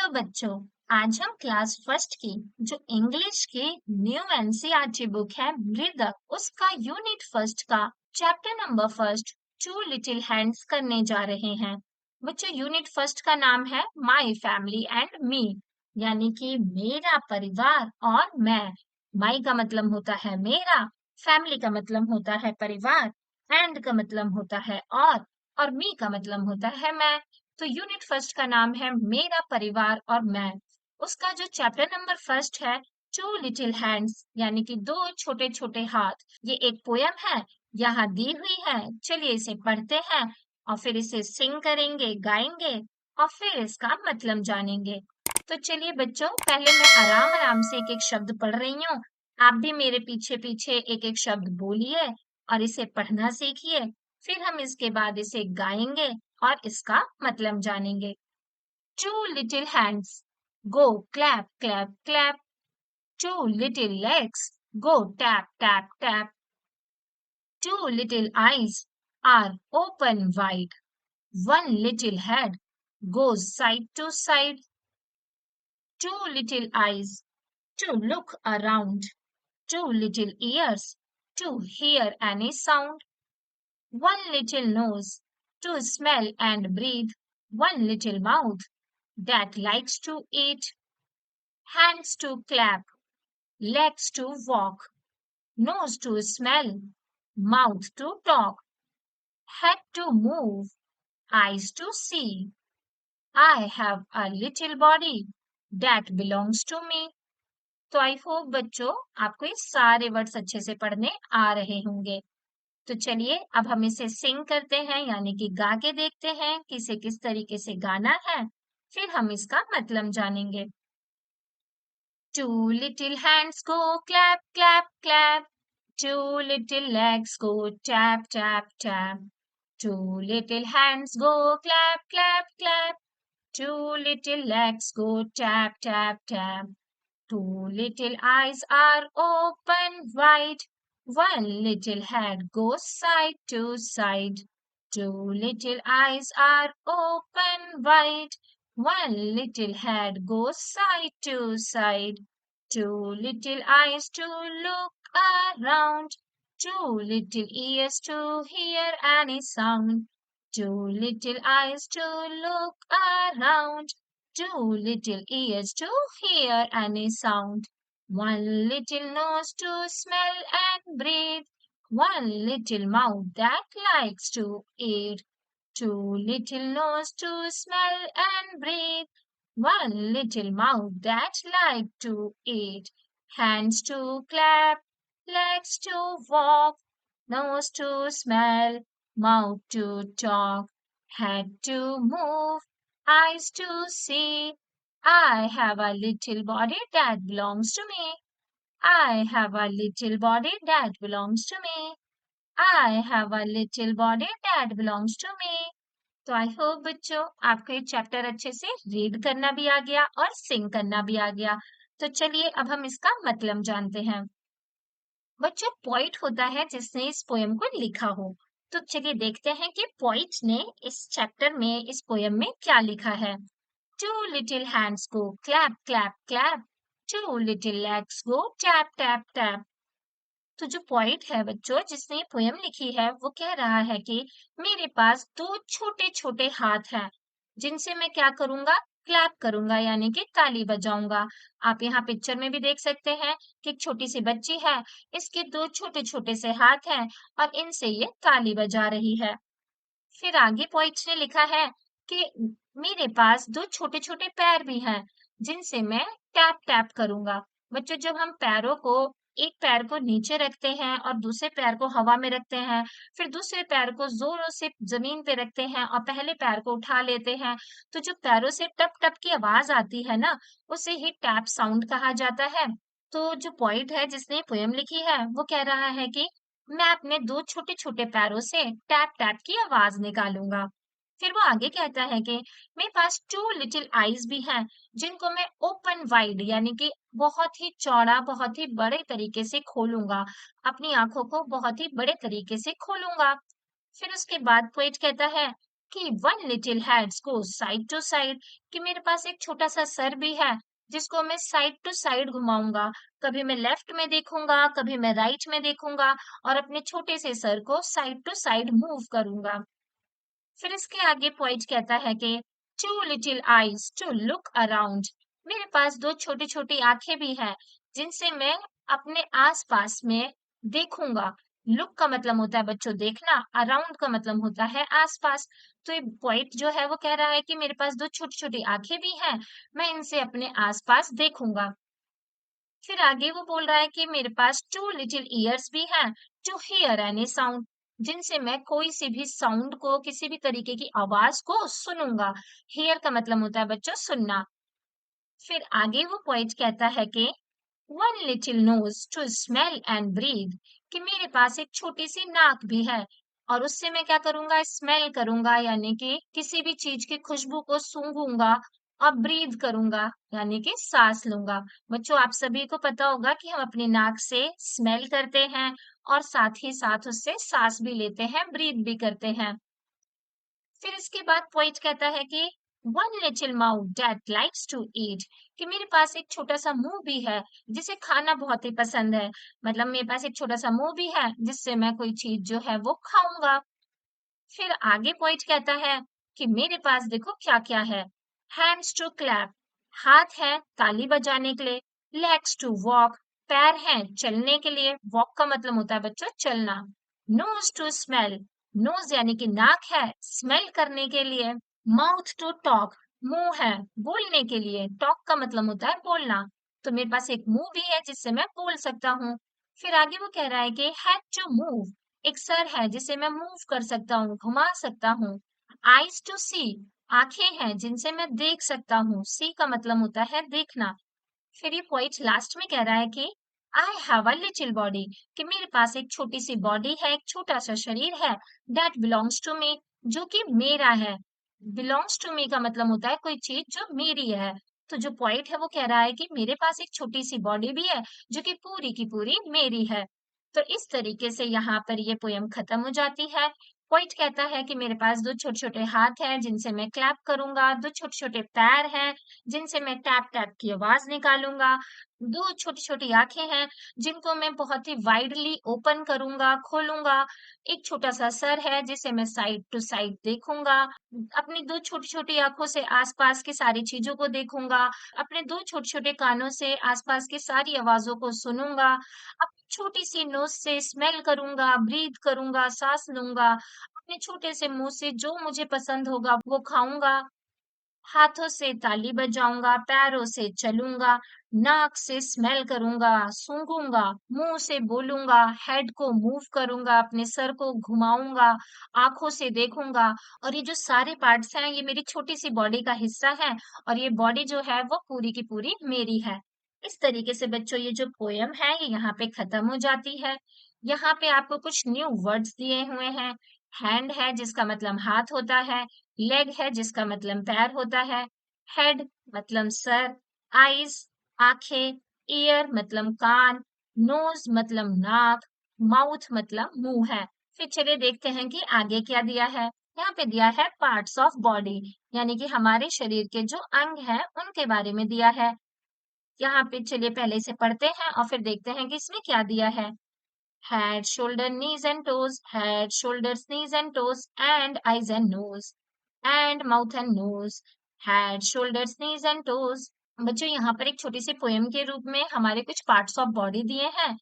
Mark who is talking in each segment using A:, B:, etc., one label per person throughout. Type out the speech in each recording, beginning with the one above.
A: तो बच्चों, आज हम क्लास फर्स्ट की जो इंग्लिश की न्यू एनसीईआरटी बुक है मृदक, उसका यूनिट फर्स्ट का chapter number first two little hands करने जा रहे हैं। बच्चों, यूनिट फर्स्ट का नाम है माय फैमिली एंड मी, यानी कि मेरा परिवार और मैं। माई का मतलब होता है मेरा, फैमिली का मतलब होता है परिवार, एंड का मतलब होता है और मी का मतलब होता है मैं। तो यूनिट फर्स्ट का नाम है मेरा परिवार और मैं। उसका जो चैप्टर नंबर फर्स्ट है टू लिटिल हैंड्स, यानी कि दो छोटे छोटे हाथ, ये एक पोयम है, यहाँ दी हुई है। चलिए इसे पढ़ते हैं और फिर इसे सिंग करेंगे, गाएंगे और फिर इसका मतलब जानेंगे। तो चलिए बच्चों, पहले मैं आराम आराम से एक एक शब्द पढ़ रही हूँ। आप भी मेरे पीछे पीछे एक एक शब्द बोलिए और इसे पढ़ना सीखिए। फिर हम इसके बाद इसे गाएंगे और इसका मतलब जानेंगे। Two little hands go clap, clap, clap. Two little legs go tap, tap, tap. Two little eyes are open wide. One little head goes side to side. Two little eyes to look around. Two little ears to hear any sound. One little nose to smell and breathe. One little mouth that likes to eat. Hands to clap, legs to walk, nose to smell, mouth to talk, head to move, eyes to see. I have a little body that belongs to me. तो I hope बच्चों, आपको ये सारे words अच्छे से पढ़ने आ रहे होंगे। तो चलिए अब हम इसे सिंग करते हैं, यानी कि गा के देखते हैं कि इसे किस तरीके से गाना है। फिर हम इसका मतलब जानेंगे। Two little hands go clap, clap, clap. Two little legs go tap, tap, tap. Two little hands go clap, clap, clap. Two little legs go tap, tap, tap. Two little eyes are open wide. One little head goes side to side. Two little eyes are open wide. One little head goes side to side. Two little eyes to look around. Two little ears to hear any sound. Two little eyes to look around. Two little ears to hear any sound. One little nose to smell and breathe. One little mouth that likes to eat. Two little nose to smell and breathe. One little mouth that likes to eat. Hands to clap, legs to walk, nose to smell, mouth to talk, head to move, eyes to see. I have a little body that belongs to me. I have a little body that belongs to me. I have a little body that belongs to me. तो I hope बच्चों, आपको ये chapter अच्छे से read करना भी आ गया और सिंग करना भी आ गया। तो चलिए अब हम इसका मतलब जानते हैं। बच्चों, पोइट होता है जिसने इस पोयम को लिखा हो। तो चलिए देखते हैं कि पोइट ने इस चैप्टर में, इस पोयम में क्या लिखा है। Two little hands go clap, clap, clap. Two little legs go tap, tap, tap. तो जो पोइट है बच्चों, जिसने ये पोयम लिखी है, वो कह रहा है कि मेरे पास दो छोटे छोटे हाथ हैं, जिनसे मैं क्या करूंगा, क्लैप करूंगा, यानी कि ताली बजाऊंगा। आप यहाँ पिक्चर में भी देख सकते हैं कि एक छोटी सी बच्ची है, इसके दो छोटे छोटे से हाथ हैं और इनसे ये ताली बजा रही है। फिर आगे पोइट ने लिखा है कि मेरे पास दो छोटे छोटे पैर भी हैं, जिनसे मैं टैप टैप करूंगा। बच्चों, जब हम पैरों को, एक पैर को नीचे रखते हैं और दूसरे पैर को हवा में रखते हैं, फिर दूसरे पैर को जोरों से जमीन पे रखते हैं और पहले पैर को उठा लेते हैं, तो जो पैरों से टप टप की आवाज आती है ना, उसे ही टैप साउंड कहा जाता है। तो जो पोइट है जिसने पोयम लिखी है, वो कह रहा है कि मैं अपने दो छोटे छोटे पैरों से टैप टैप की आवाज निकालूंगा। फिर वो आगे कहता है कि मेरे पास टू लिटिल आईज भी हैं, जिनको मैं ओपन वाइड, यानी कि बहुत ही चौड़ा, बहुत ही बड़े तरीके से खोलूंगा, अपनी आंखों को बहुत ही बड़े तरीके से खोलूंगा। फिर उसके बाद पोएट कहता है कि one little heads go side to side, कि मेरे पास एक छोटा सा सर भी है जिसको मैं साइड टू साइड घुमाऊंगा। कभी मैं लेफ्ट में देखूंगा, कभी मैं राइट में देखूंगा और अपने छोटे से सर को साइड टू साइड मूव करूंगा। फिर इसके आगे पॉइंट कहता है कि two little eyes to look around, मेरे पास दो छोटी छोटी आंखें भी हैं जिनसे मैं अपने आसपास में देखूंगा। लुक का मतलब होता है बच्चों देखना, अराउंड का मतलब होता है आसपास। तो ये पॉइंट जो है वो कह रहा है कि मेरे पास दो छोटी छोटी आंखें भी हैं, मैं इनसे अपने आसपास देखूंगा। फिर आगे वो बोल रहा है कि मेरे पास टू लिटिल ईयर्स भी हैं टू हियर एनी साउंड, जिनसे मैं कोई सी भी साउंड को, किसी भी तरीके की आवाज को सुनूंगा। हियर का मतलब होता है बच्चों सुनना। फिर आगे वो पोएट कहता है कि one little nose to smell and breathe, कि मेरे पास एक छोटी सी नाक भी है और उससे मैं क्या करूंगा, स्मेल करूंगा, यानी कि किसी भी चीज की खुशबू को सूंघूंगा, और ब्रीथ करूंगा यानी कि सांस लूंगा। बच्चों आप सभी को पता होगा कि हम अपनी नाक से स्मेल करते हैं और साथ ही साथ उससे सांस भी लेते हैं, ब्रीथ भी करते हैं। फिर इसके बाद पोइट कहता है कि one little mouth that likes to eat, कि मेरे पास एक छोटा सा मुंह भी है जिसे खाना बहुत ही पसंद है। मतलब मेरे पास एक छोटा सा मुंह भी है जिससे मैं कोई चीज जो है वो खाऊंगा। फिर आगे पॉइंट कहता है कि मेरे पास देखो क्या क्या है। हैंड्स टू क्लैप, हाथ है ताली बजाने के लिए। लेग्स टू वॉक, पैर हैं चलने के लिए। वॉक का मतलब होता है बच्चों चलना। नोज टू स्मेल, नोज यानी कि नाक है स्मेल करने के लिए। माउथ टू टॉक, मुंह है बोलने के लिए। टॉक का मतलब होता है बोलना। तो मेरे पास एक मुंह भी है जिससे मैं बोल सकता हूँ। फिर आगे वो कह रहा है कि हेड टू मूव, एक सर है जिसे मैं मूव कर सकता हूँ, घुमा सकता हूँ। आईज टू सी, आंखें हैं जिनसे मैं देख सकता हूँ। सी का मतलब होता है देखना। फिर ये पॉइंट लास्ट में कह रहा है कि I have a little body, कि मेरे पास एक छोटी सी बॉडी है, एक छोटा सा शरीर है। दैट बिलोंग्स टू मी, जो कि मेरा है। बिलोंग्स टू मी का मतलब होता है कोई चीज जो मेरी है। तो जो पॉइंट है वो कह रहा है कि मेरे पास एक छोटी सी बॉडी भी है जो कि पूरी की पूरी मेरी है। तो इस तरीके से यहाँ पर ये पोयम खत्म हो जाती है। पॉइंट कहता है कि मेरे पास दो छोटे छोटे हाथ हैं जिनसे मैं क्लैप करूंगा, दो छोटे छोटे पैर हैं जिनसे मैं टैप टैप की आवाज निकालूंगा, दो छोटी छोटी आंखें हैं जिनको मैं बहुत ही वाइडली ओपन करूंगा, खोलूंगा, एक छोटा सा सर है जिसे मैं साइड टू साइड देखूंगा, अपनी दो छोटी छोटी आंखों से आसपास की सारी चीजों को देखूंगा, अपने दो छोटे छोटे कानों से आसपास की सारी आवाजों को सुनूंगा, अपनी छोटी सी नोज से स्मेल करूंगा, ब्रीथ करूंगा, सांस लूंगा, अपने छोटे से मुंह से जो मुझे पसंद होगा वो खाऊंगा, हाथों से ताली बजाऊंगा, पैरों से चलूंगा, नाक से स्मेल करूंगा, सूंघूंगा, मुंह से बोलूंगा, हेड को मूव करूंगा, अपने सर को घुमाऊंगा, आंखों से देखूंगा। और ये जो सारे पार्ट्स हैं ये मेरी छोटी सी बॉडी का हिस्सा है और ये बॉडी जो है वो पूरी की पूरी मेरी है। इस तरीके से बच्चों ये जो पोयम है ये यहाँ पे खत्म हो जाती है। यहाँ पे आपको कुछ न्यू वर्ड्स दिए हुए हैं। हैंड है जिसका मतलब हाथ होता है, लेग है जिसका मतलब पैर होता है, हेड मतलब सर, आईज आंखें, ईयर मतलब कान, नोज मतलब नाक, माउथ मतलब मुंह है। फिर चलिए देखते हैं कि आगे क्या दिया है। यहाँ पे दिया है पार्ट्स ऑफ बॉडी, यानी कि हमारे शरीर के जो अंग हैं उनके बारे में दिया है। यहाँ पे चलिए पहले से पढ़ते हैं और फिर देखते हैं कि इसमें क्या दिया है। Head, shoulder, knees and toes, head, shoulders, knees and toes, and eyes and nose, and mouth and nose, head, shoulders, knees and toes। बच्चों यहाँ पर एक छोटी सी पोयम के रूप में हमारे कुछ पार्ट्स ऑफ बॉडी दिए हैं।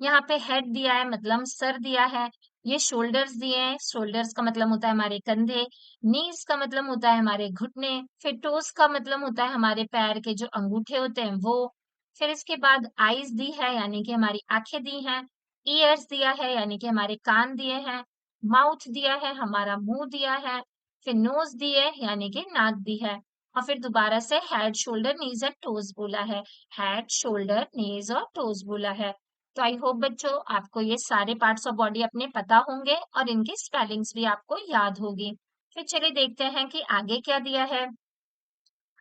A: यहाँ पे हेड दिया है मतलब सर दिया है, ये शोल्डर्स दिए हैं, शोल्डर्स का मतलब होता है हमारे कंधे, नीज का मतलब होता है हमारे घुटने, फिर टोस का मतलब होता है हमारे पैर के जो अंगूठे होते हैं वो, फिर इसके बाद आईज दी है यानी कि हमारी आंखें दी हैं, ईयर्स दिया है यानी कि हमारे कान दिए हैं, माउथ दिया है हमारा मुंह दिया है, फिर नोज दी है यानी कि नाक दी है, और फिर दोबारा से head shoulder knees and toes बोला है, हेड शोल्डर नीज और टोज बोला है। तो आई होप बच्चों आपको ये सारे पार्ट्स ऑफ बॉडी अपने पता होंगे और इनकी स्पेलिंग्स भी आपको याद होगी। फिर चलिए देखते हैं कि आगे क्या दिया है।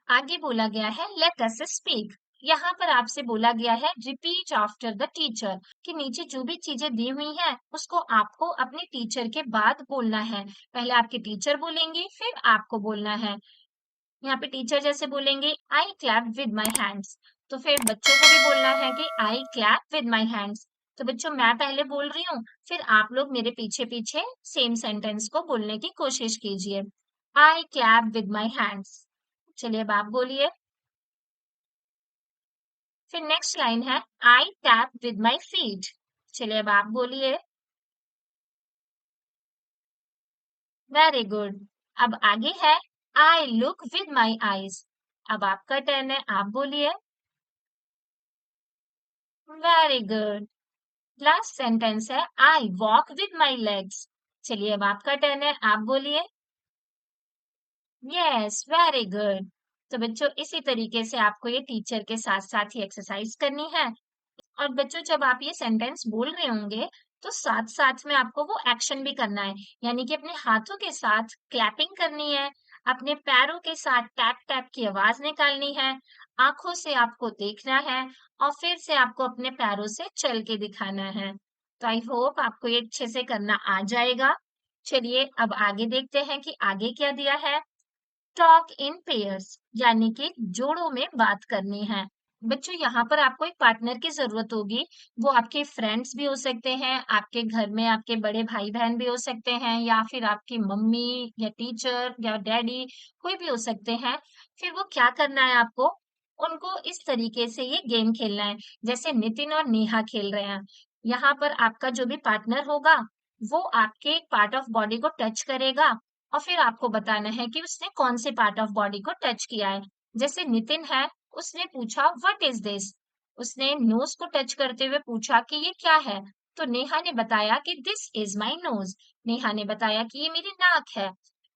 A: आगे बोला गया है लेट अस स्पीक, यहाँ पर आपसे बोला गया है रिपीट आफ्टर द टीचर, कि नीचे जो भी चीजें दी हुई हैं उसको आपको अपने टीचर के बाद बोलना है। पहले आपके टीचर बोलेंगे, फिर आपको बोलना है। यहाँ पे टीचर जैसे बोलेंगे आई क्लैप विद माई हैंड्स, तो फिर बच्चों को भी बोलना है कि आई क्लैप विद माई हैंड्स। तो बच्चों मैं पहले बोल रही हूँ, फिर आप लोग मेरे पीछे पीछे सेम सेंटेंस को बोलने की कोशिश कीजिए। आई क्लैप विद माई हैंड्स। चलिए अब आप बोलिए। फिर नेक्स्ट लाइन है आई टैप विद माई फीट। चलिए अब आप बोलिए। Very good. अब आगे है I look with my eyes. अब आपका टर्न है, आप बोलिए। Very good. लास्ट सेंटेंस है I walk with my legs. चलिए अब आपका टर्न है, आप बोलिए। Yes, very good. तो बच्चों इसी तरीके से आपको ये टीचर के साथ साथ ही एक्सरसाइज करनी है। और बच्चों जब आप ये सेंटेंस बोल रहे होंगे तो साथ साथ में आपको वो एक्शन भी करना है, यानी कि अपने हाथों के साथ क्लैपिंग करनी है, अपने पैरों के साथ टैप टैप की आवाज निकालनी है, आंखों से आपको देखना है और फिर से आपको अपने पैरों से चल के दिखाना है। तो आई होप आपको ये अच्छे से करना आ जाएगा। चलिए अब आगे देखते हैं कि आगे क्या दिया है। टॉक इन पेयर्स, यानी कि जोड़ों में बात करनी है। बच्चों यहाँ पर आपको एक पार्टनर की जरूरत होगी। वो आपके फ्रेंड्स भी हो सकते हैं, आपके घर में आपके बड़े भाई बहन भी हो सकते हैं, या फिर आपकी मम्मी या टीचर या डैडी, कोई भी हो सकते हैं। फिर वो क्या करना है आपको, उनको इस तरीके से ये गेम खेलना है जैसे नितिन और नेहा खेल रहे हैं। यहाँ पर आपका जो भी पार्टनर होगा वो आपके एक पार्ट ऑफ बॉडी को टच करेगा और फिर आपको बताना है कि उसने कौन से पार्ट ऑफ बॉडी को टच किया है। जैसे नितिन है, उसने पूछा व्हाट इज दिस, उसने नोज को टच करते हुए पूछा कि ये क्या है। तो नेहा ने बताया कि this is my nose, Neha ने बताया कि ये मेरी नाक है।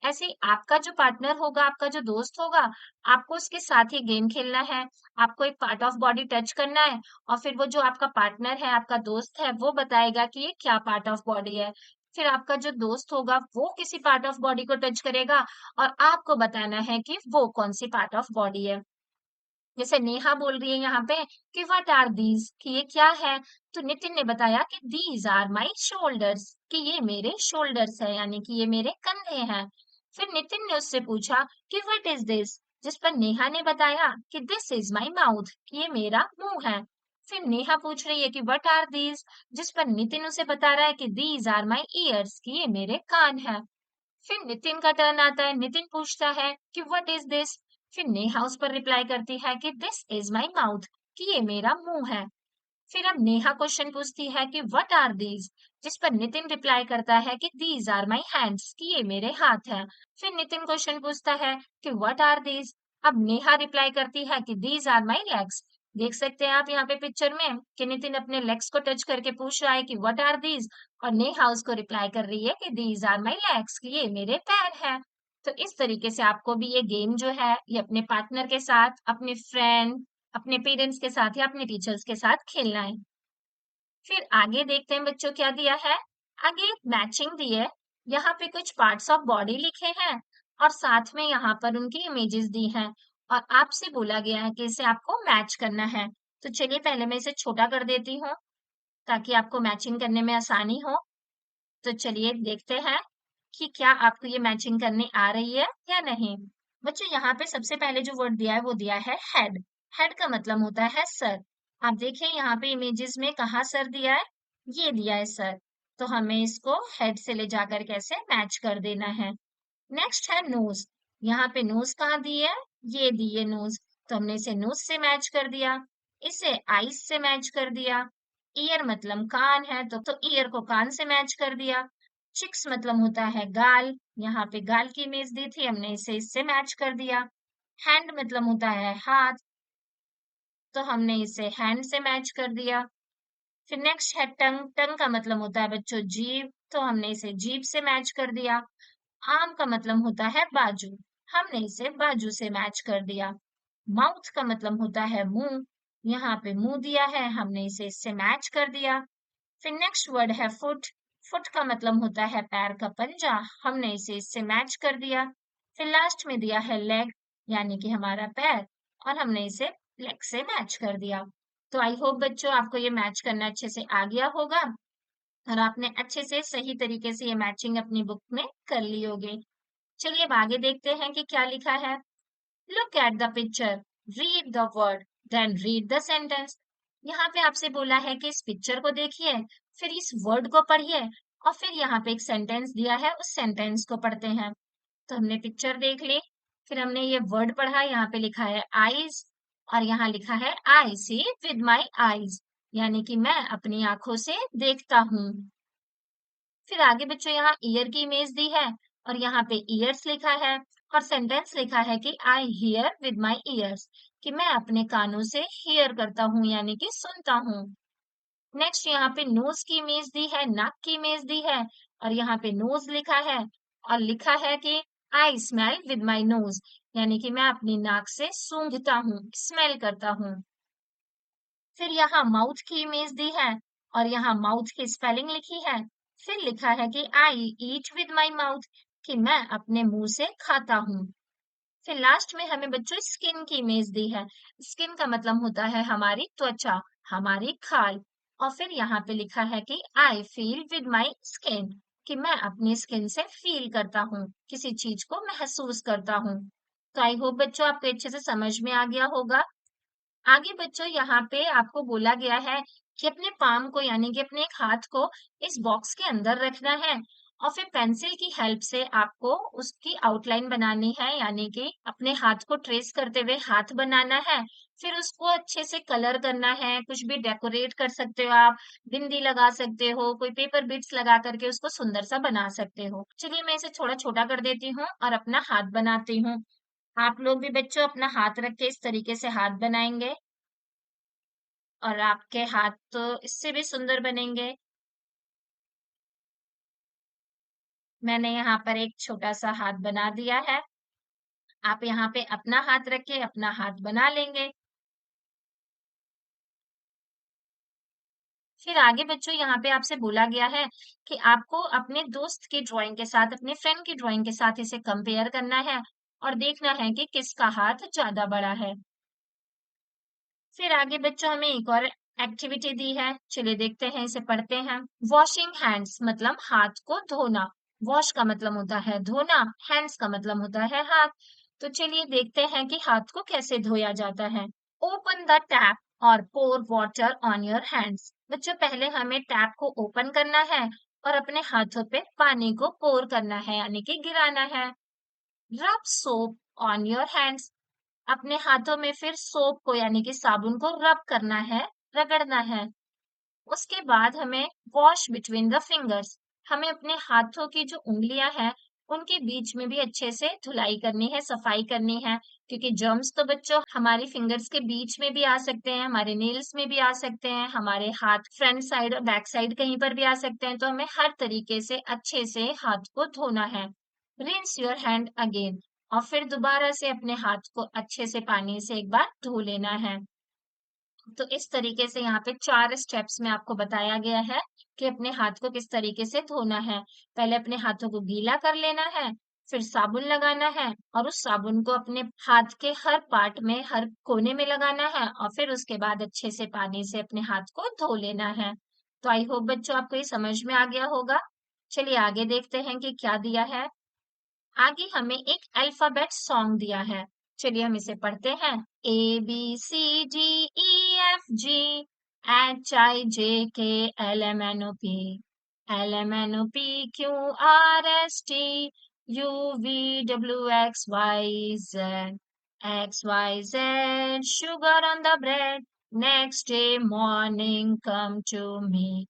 A: ऐसे ही आपका जो पार्टनर होगा, आपका जो दोस्त होगा, आपको उसके साथ ही गेम खेलना है। आपको एक पार्ट ऑफ बॉडी टच करना है और फिर वो जो आपका पार्टनर है, आपका दोस्त है, वो बताएगा कि ये क्या पार्ट ऑफ बॉडी है। फिर आपका जो दोस्त होगा वो किसी पार्ट ऑफ बॉडी को टच करेगा और आपको बताना है कि वो कौन सी पार्ट ऑफ बॉडी है। जैसे नेहा बोल रही है यहाँ पे कि व्हाट आर दीज, कि ये क्या है। तो नितिन ने बताया कि दीज आर माई शोल्डर्स, कि ये मेरे शोल्डर्स है, यानी कि ये मेरे कंधे हैं। फिर नितिन ने उससे पूछा कि व्हाट इज दिस, जिस पर नेहा ने बताया कि दिस इज माई माउथ, कि ये मेरा मुंह है। फिर नेहा पूछ रही है कि व्हाट आर दीज, जिस पर नितिन उसे बता रहा है कि दीज आर माई ईयर्स, कि ये मेरे कान है। फिर नितिन का टर्न आता है, नितिन पूछता है कि व्हाट इज दिस। फिर नेहा उस पर रिप्लाई करती है कि दिस इज माई माउथ, कि ये मेरा मुंह है। फिर अब नेहा क्वेश्चन पूछती है कि व्हाट आर दीज, जिस पर नितिन रिप्लाई करता है कि दीज आर माई हैंड्स, कि ये मेरे हाथ हैं। फिर नितिन क्वेश्चन पूछता है कि व्हाट आर दीज। अब नेहा रिप्लाई करती है कि दीज आर माई लेग्स। देख सकते हैं आप यहाँ पे पिक्चर में कि नितिन अपने लेग्स को टच करके पूछ रहा है कि व्हाट आर दीज, और नेहा उसको रिप्लाई कर रही है कि दीज आर माई लेग्स, कि ये मेरे पैर हैं। तो इस तरीके से आपको भी ये गेम जो है ये अपने पार्टनर के साथ, अपने फ्रेंड, अपने पेरेंट्स के साथ या अपने टीचर्स के साथ खेलना है। फिर आगे देखते हैं बच्चों क्या दिया है। आगे मैचिंग दी है। यहाँ पे कुछ पार्ट्स ऑफ बॉडी लिखे हैं और साथ में यहाँ पर उनकी इमेजेस दी हैं और आपसे बोला गया है कि इसे आपको मैच करना है। तो चलिए पहले मैं इसे छोटा कर देती हूँ ताकि आपको मैचिंग करने में आसानी हो। तो चलिए देखते हैं कि क्या आपको ये मैचिंग करनी आ रही है या नहीं। बच्चों यहाँ पे सबसे पहले जो वर्ड दिया है वो दिया है हेड। हेड का मतलब होता है सर। आप देखिए यहाँ पे इमेजेस में कहाँ सर दिया है, ये दिया है सर। तो हमें इसको हेड से ले जाकर कैसे मैच कर देना है। नेक्स्ट है नोज। यहाँ पे नोज कहाँ दी है, ये दी है नोज, तो हमने इसे नोज से मैच कर दिया। इसे आईज से मैच कर दिया। ईयर मतलब कान है तो ईयर को कान से मैच कर दिया। चिक्स मतलब होता है गाल, यहाँ पे गाल की इमेज दी थी, हमने इसे इससे मैच कर दिया। हैंड मतलब होता है हाथ, तो हमने इसे हैंड से मैच कर दिया। फिर नेक्स्ट है टंग। टंग का मतलब होता है बच्चों जीभ, तो हमने इसे जीभ से मैच कर दिया। आर्म का मतलब होता है बाजू, हमने इसे बाजू से मैच कर दिया। माउथ का मतलब होता है मुंह, यहाँ पे मुंह दिया है, हमने इसे इससे मैच कर दिया। फिर नेक्स्ट वर्ड है फुट। फुट का मतलब होता है पैर का पंजा, हमने इसे इससे मैच कर दिया। फिर लास्ट में दिया है लेग, यानी कि हमारा पैर, और हमने इसे लेग से मैच कर दिया। तो आई होप बच्चों आपको ये मैच करना अच्छे से आ गया होगा और आपने अच्छे से सही तरीके से ये मैचिंग अपनी बुक में कर ली होगी। चलिए अब आगे देखते हैं कि क्या लिखा है। Look at the picture, read the word, then read the sentence. यहाँ पे आपसे बोला है कि इस पिक्चर को देखिए, फिर इस वर्ड को पढ़िए और फिर यहाँ पे एक सेंटेंस दिया है, उस सेंटेंस को पढ़ते हैं। तो हमने पिक्चर देख ली, फिर हमने ये वर्ड पढ़ा, यहाँ पे लिखा है आईज और यहाँ लिखा है आई सी विद माई आईज, यानी कि मैं अपनी आंखों से देखता हूँ। फिर आगे बच्चों यहाँ ईयर की इमेज दी है और यहाँ पे ईयर्स लिखा है और सेंटेंस लिखा है कि I hear with my years, कि मैं अपने कानों से हियर करता हूँ यानी कि सुनता हूँ। नेक्स्ट यहाँ पे नोज की इमेज दी है, नाक की इमेज दी है और यहाँ पे नोज लिखा है और लिखा है कि I smell with my nose, यानी कि मैं अपनी नाक से सूंघता हूँ, स्मेल करता हूँ। फिर यहाँ माउथ की इमेज दी है और यहाँ माउथ की स्पेलिंग लिखी है। फिर लिखा है कि आई ईट विद माई माउथ, कि मैं अपने मुंह से खाता हूँ। फिर लास्ट में हमें बच्चों स्किन की इमेज दी है। स्किन का मतलब होता है हमारी त्वचा, हमारी खाल। और फिर यहाँ पे लिखा है कि I feel with my skin, कि मैं अपनी स्किन से फील करता हूँ, किसी चीज को महसूस करता हूँ। तो आई होप बच्चों आपको अच्छे से समझ में आ गया होगा। आगे बच्चों यहाँ पे आपको बोला गया है कि अपने पाम को यानी कि अपने एक हाथ को इस बॉक्स के अंदर रखना है और फिर पेंसिल की हेल्प से आपको उसकी आउटलाइन बनानी है, यानी कि अपने हाथ को ट्रेस करते हुए हाथ बनाना है। फिर उसको अच्छे से कलर करना है, कुछ भी डेकोरेट कर सकते हो आप, बिंदी लगा सकते हो, कोई पेपर बिट्स लगा करके उसको सुंदर सा बना सकते हो। चलिए मैं इसे थोड़ा छोटा कर देती हूँ और अपना हाथ बनाती हूँ। आप लोग भी बच्चों अपना हाथ रख के इस तरीके से हाथ बनाएंगे और आपके हाथ तो इससे भी सुंदर बनेंगे। मैंने यहाँ पर एक छोटा सा हाथ बना दिया है। आप यहाँ पे अपना हाथ रख के अपना हाथ बना लेंगे। फिर आगे बच्चों यहाँ पे आपसे बोला गया है कि आपको अपने दोस्त की ड्राइंग के साथ, अपने फ्रेंड की ड्राइंग के साथ इसे कंपेयर करना है और देखना है कि किसका हाथ ज्यादा बड़ा है। फिर आगे बच्चों हमें एक और एक्टिविटी दी है, चलिए देखते हैं, इसे पढ़ते हैं। वॉशिंग हैंड्स मतलब हाथ को धोना। वॉश का मतलब होता है धोना, हैंड्स का मतलब होता है हाथ। तो चलिए देखते हैं कि हाथ को कैसे धोया जाता है। ओपन द टैप और पोर वाटर ऑन योर हैंड्स। बच्चों पहले हमें टैप को ओपन करना है और अपने हाथों पे पानी को पोर करना है यानी कि गिराना है। रब सोप ऑन योर हैंड्स। अपने हाथों में फिर सोप को यानी कि साबुन को रब करना है, रगड़ना है। उसके बाद हमें वॉश बिटवीन द फिंगर्स। हमें अपने हाथों की जो उंगलियां हैं उनके बीच में भी अच्छे से धुलाई करनी है, सफाई करनी है, क्योंकि जर्म्स तो बच्चों हमारी फिंगर्स के बीच में भी आ सकते हैं, हमारे नेल्स में भी आ सकते हैं, हमारे हाथ फ्रंट साइड और बैक साइड कहीं पर भी आ सकते हैं। तो हमें हर तरीके से अच्छे से हाथ को धोना है। Rinse your hand again. और फिर दोबारा से अपने हाथ को अच्छे से पानी से एक बार धो लेना है। तो इस तरीके से यहाँ पे 4 स्टेप्स में आपको बताया गया है कि अपने हाथ को किस तरीके से धोना है। पहले अपने हाथों को गीला कर लेना है, फिर साबुन लगाना है और उस साबुन को अपने हाथ के हर पार्ट में, हर कोने में लगाना है और फिर उसके बाद अच्छे से पानी से अपने हाथ को धो लेना है। तो आई होप बच्चों आपको ये समझ में आ गया होगा। चलिए आगे देखते हैं कि क्या दिया है। आगे हमें एक अल्फाबेट सॉन्ग दिया है, चलिए हम इसे पढ़ते हैं। A B C D E F G H I J K L M N O P, L M N O P Q R S T U V W X Y Z sugar on the bread, next day morning come to me,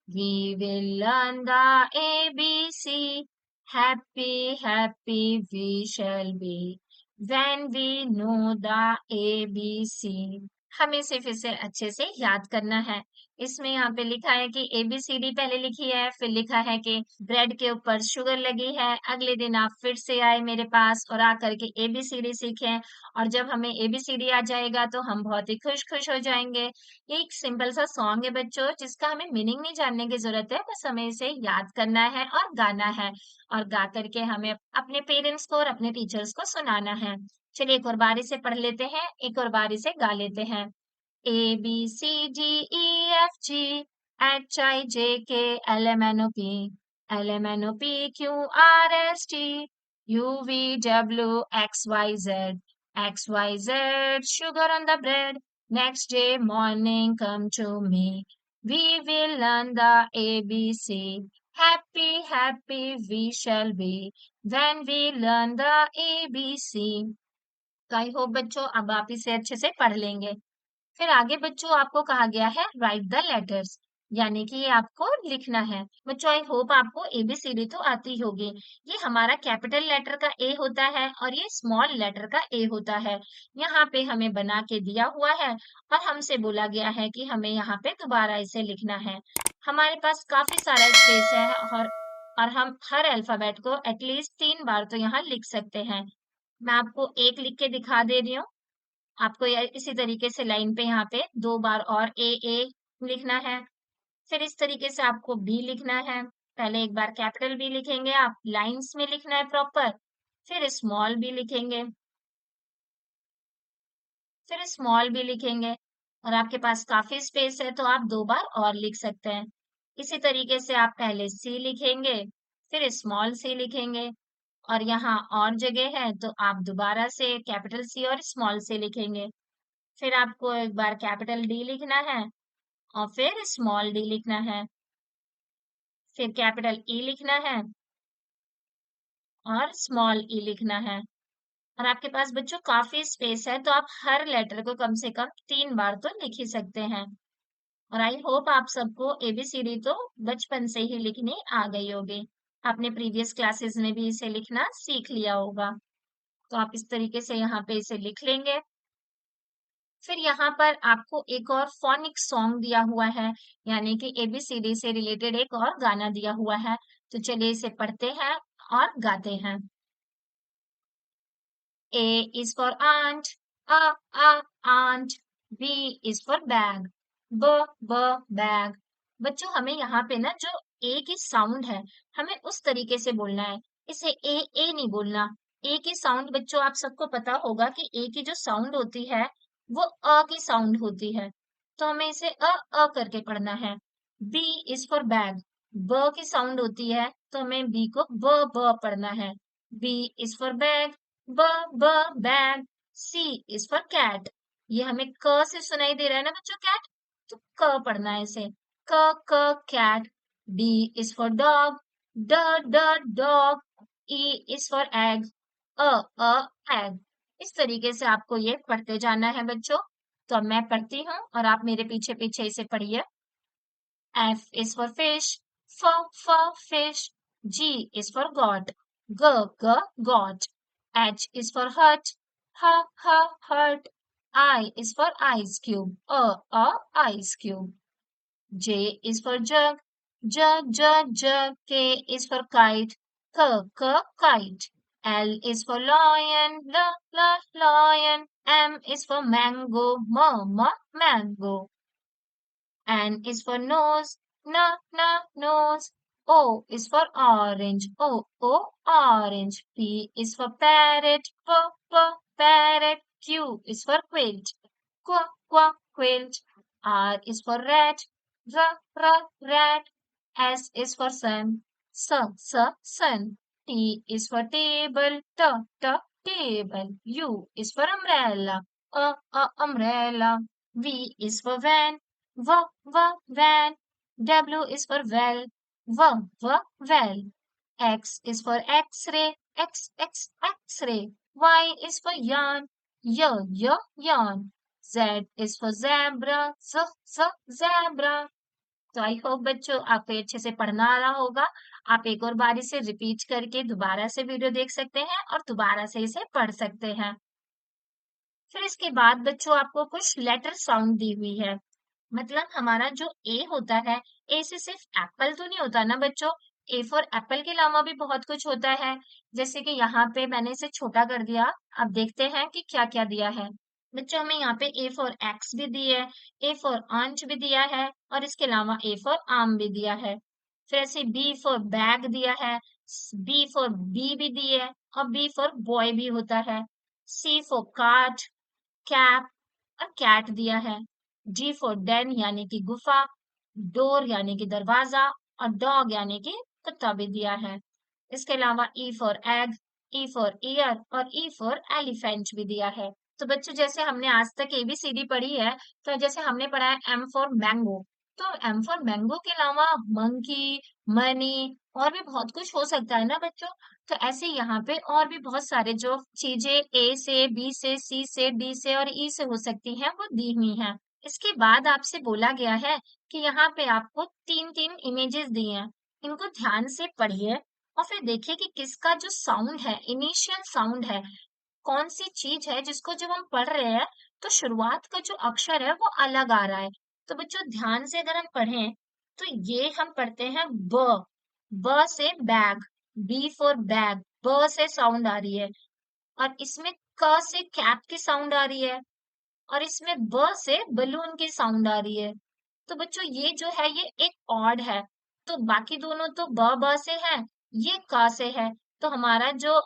A: we will learn the ABC. Happy, happy we shall be when we know the ABC. हमें सिर्फ इसे अच्छे से याद करना है। इसमें यहाँ पे लिखा है कि ABCD पहले लिखी है, फिर लिखा है कि ब्रेड के ऊपर शुगर लगी है, अगले दिन आप फिर से आए मेरे पास और आकर के ABCD सीखें और जब हमें ABCD आ जाएगा तो हम बहुत ही खुश खुश हो जाएंगे। ये एक सिंपल सा सॉन्ग है बच्चों, जिसका हमें मीनिंग नहीं जानने की जरूरत है, बस हमें इसे याद करना है और गाना है और गा करके हमें अपने पेरेंट्स को और अपने टीचर्स को सुनाना है। चलिए एक और बारी से पढ़ लेते हैं, एक और बारी से गा लेते हैं। A B C D E F G H I J K L M N O P L M N O P Q R S T U V W X Y Z X Y Z sugar on the bread. Next day morning come to me. We will learn the ABC. Happy, happy we shall be when we learn the ABC. तो I hope बच्चों अब आप इसे अच्छे से पढ़ लेंगे। फिर आगे बच्चों आपको कहा गया है राइट द लेटर्स, यानी कि ये आपको लिखना है। बच्चों आई होप आपको एबीसीडी तो आती होगी। ये हमारा कैपिटल लेटर का ए होता है और ये स्मॉल लेटर का ए होता है। यहाँ पे हमें बना के दिया हुआ है और हमसे बोला गया है कि हमें यहाँ पे दोबारा इसे लिखना है। हमारे पास काफी सारा स्पेस है और हम हर अल्फाबेट को एटलीस्ट 3 बार तो यहाँ लिख सकते हैं। मैं आपको एक लिख के दिखा दे रही हूँ। आपको इसी तरीके से लाइन पे यहाँ पे 2 बार और ए लिखना है। फिर इस तरीके से आपको बी लिखना है। पहले एक बार कैपिटल बी लिखेंगे आप, लाइंस में लिखना है प्रॉपर। फिर स्मॉल बी लिखेंगे, फिर स्मॉल बी लिखेंगे और आपके पास काफी स्पेस है तो आप 2 बार और लिख सकते हैं। इसी तरीके से आप पहले सी लिखेंगे, फिर स्मॉल सी लिखेंगे और यहाँ और जगह है तो आप दोबारा से कैपिटल सी और स्मॉल सी लिखेंगे। फिर आपको एक बार कैपिटल डी लिखना है और फिर स्मॉल डी लिखना है, फिर कैपिटल ई लिखना है और स्मॉल ई लिखना है। और आपके पास बच्चों काफी स्पेस है तो आप हर लेटर को कम से कम 3 बार तो लिख ही सकते हैं। और आई होप आप सबको एबीसीडी तो बचपन से ही लिखनी आ गई होगी। आपने प्रीवियस क्लासेस में भी इसे लिखना सीख लिया होगा। तो आप इस तरीके से यहाँ पे इसे लिख लेंगे। फिर यहाँ पर आपको एक और फोनिक सॉन्ग दिया हुआ है, यानी कि एबीसीडी से रिलेटेड एक और गाना दिया हुआ है। तो चलिए इसे पढ़ते हैं और गाते हैं। A is for aunt, aunt. B is for bag, bag. बच्चों हमें यहाँ पे ना जो ए की साउंड है हमें उस तरीके से बोलना है। इसे ए नहीं बोलना। ए की साउंड बच्चों आप सबको पता होगा कि ए की जो साउंड होती है वो अ की साउंड होती है, तो हमें इसे अ करके पढ़ना है। बी इज फॉर बैग, ब की साउंड होती है तो हमें बी को ब पढ़ना है। बी इज फॉर बैग, ब bag. C is for cat, ये हमें क से सुनाई दे रहा है ना बच्चों कैट, तो क पढ़ना है इसे। क cat. D is for dog, ड dog. E is for egg, अ एग। इस तरीके से आपको ये पढ़ते जाना है बच्चों। तो अब मैं पढ़ती हूँ और आप मेरे पीछे पीछे इसे पढ़िए। F is for fish, fish. G is for God, got. H is for hut, hut. I is for ice cube, ice cube. J is for jug, jug. K is for kite, kite. L is for lion, lion. M is for mango, mango. N is for nose, nose. O is for orange, orange. P is for parrot, parrot. Q is for quilt, quilt. R is for rat, rat. S is for sun, sun. T is for table, table. U is for umbrella, umbrella. V is for van, van. W is for well, well. X is for X-ray, X-ray. Y is for yarn, yarn. Z is for zebra, zebra. तो I hope बच्चों आपको ये अच्छे से पढ़ना आ रहा होगा। आप एक और बार इसे रिपीट करके दोबारा से वीडियो देख सकते हैं और दोबारा से इसे पढ़ सकते हैं। फिर इसके बाद बच्चों आपको कुछ लेटर साउंड दी हुई है। मतलब हमारा जो ए होता है, ए से सिर्फ एप्पल तो नहीं होता ना बच्चों, ए फॉर एप्पल के अलावा भी बहुत कुछ होता है। जैसे कि यहाँ पे मैंने इसे छोटा कर दिया। अब देखते हैं कि क्या क्या दिया है। बच्चों हमें यहाँ पे ए फॉर एक्स भी दी है, ए फॉर ऑरेंज भी दिया है और इसके अलावा ए फॉर आम भी दिया है। फिर ऐसे बी फॉर बैग दिया है, बी फॉर बी भी दी है और बी फॉर बॉय भी होता है। C for cat, कैप और कैट दिया है। D for den यानी कि गुफा, डोर यानी कि दरवाजा और डॉग यानी कि कुत्ता भी दिया है। इसके अलावा E for egg, E for ear और E for elephant भी दिया है। तो बच्चों जैसे हमने आज तक ABCD पढ़ी है, तो जैसे हमने पढ़ा है M for mango, तो M for mango के अलावा monkey, money और भी बहुत कुछ हो सकता है ना बच्चों। तो ऐसे यहाँ पे और भी बहुत सारे जो चीजें A से, B से, C से, D से और E से हो सकती हैं वो दी हुई हैं। इसके बाद आपसे बोला गया है कि यहाँ पे आपको तीन तीन इमेजेस दी हैं, इनको ध्यान से पढ़िए और फिर देखिए कि किसका जो साउंड है, इनिशियल साउंड है, कौन सी चीज है जिसको जब हम पढ़ रहे हैं तो शुरुआत का जो अक्षर है वो अलग आ रहा है। तो बच्चों ध्यान से अगर हम पढ़ें तो ये हम पढ़ते हैं ब, ब से बैग, बी फॉर बैग, ब से साउंड आ रही है और इसमें क से कैप की साउंड आ रही है और इसमें ब से बलून की साउंड आ रही है। तो बच्चों ये जो है ये एक ऑड है, तो बाकी दोनों तो ब से है, ये क से है, तो हमारा जो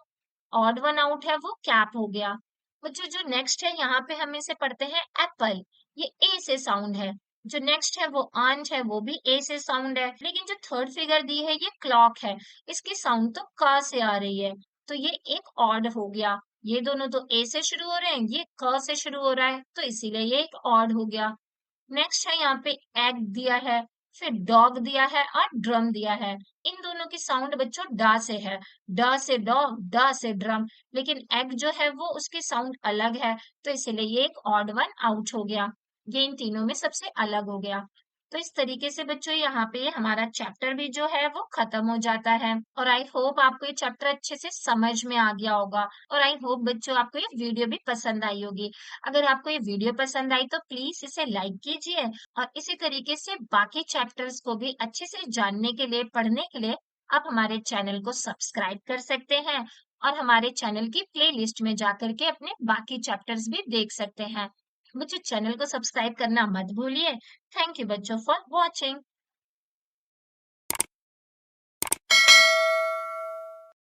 A: ऑड वन आउट है वो कैप हो गया। बच्चों जो नेक्स्ट है यहाँ पे हम इसे पढ़ते हैं एप्पल, ये ए से साउंड है। जो नेक्स्ट है वो आंट है, वो भी ए से साउंड है। लेकिन जो थर्ड फिगर दी है ये क्लॉक है, इसकी साउंड तो क से आ रही है, तो ये एक ऑड हो गया। ये दोनों तो ए से शुरू हो रहे हैं, ये क से शुरू हो रहा है, तो इसीलिए ये एक ऑड हो गया। नेक्स्ट है यहाँ पे एग दिया है, फिर डॉग दिया है और ड्रम दिया है। इन दोनों की साउंड बच्चों डा से है, ड से डॉग, ड से ड्रम, लेकिन एग जो है वो उसकी साउंड अलग है, तो इसीलिए ये एक ऑड वन आउट हो गया। ये इन तीनों में सबसे अलग हो गया। तो इस तरीके से बच्चों यहाँ पे हमारा चैप्टर भी जो है वो खत्म हो जाता है और आई होप आपको ये चैप्टर अच्छे से समझ में आ गया होगा और आई होप बच्चों आपको ये वीडियो भी पसंद आई होगी। अगर आपको ये वीडियो पसंद आई तो प्लीज इसे लाइक कीजिए और इसी तरीके से बाकी चैप्टर्स को भी अच्छे से जानने के लिए, पढ़ने के लिए आप हमारे चैनल को सब्सक्राइब कर सकते हैं और हमारे चैनल की प्लेलिस्ट में जाकर के अपने बाकी चैप्टर्स भी देख सकते हैं। मुझे चैनल को सब्सक्राइब करना मत भूलिए। थैंक यू बच्चों फॉर वॉचिंग।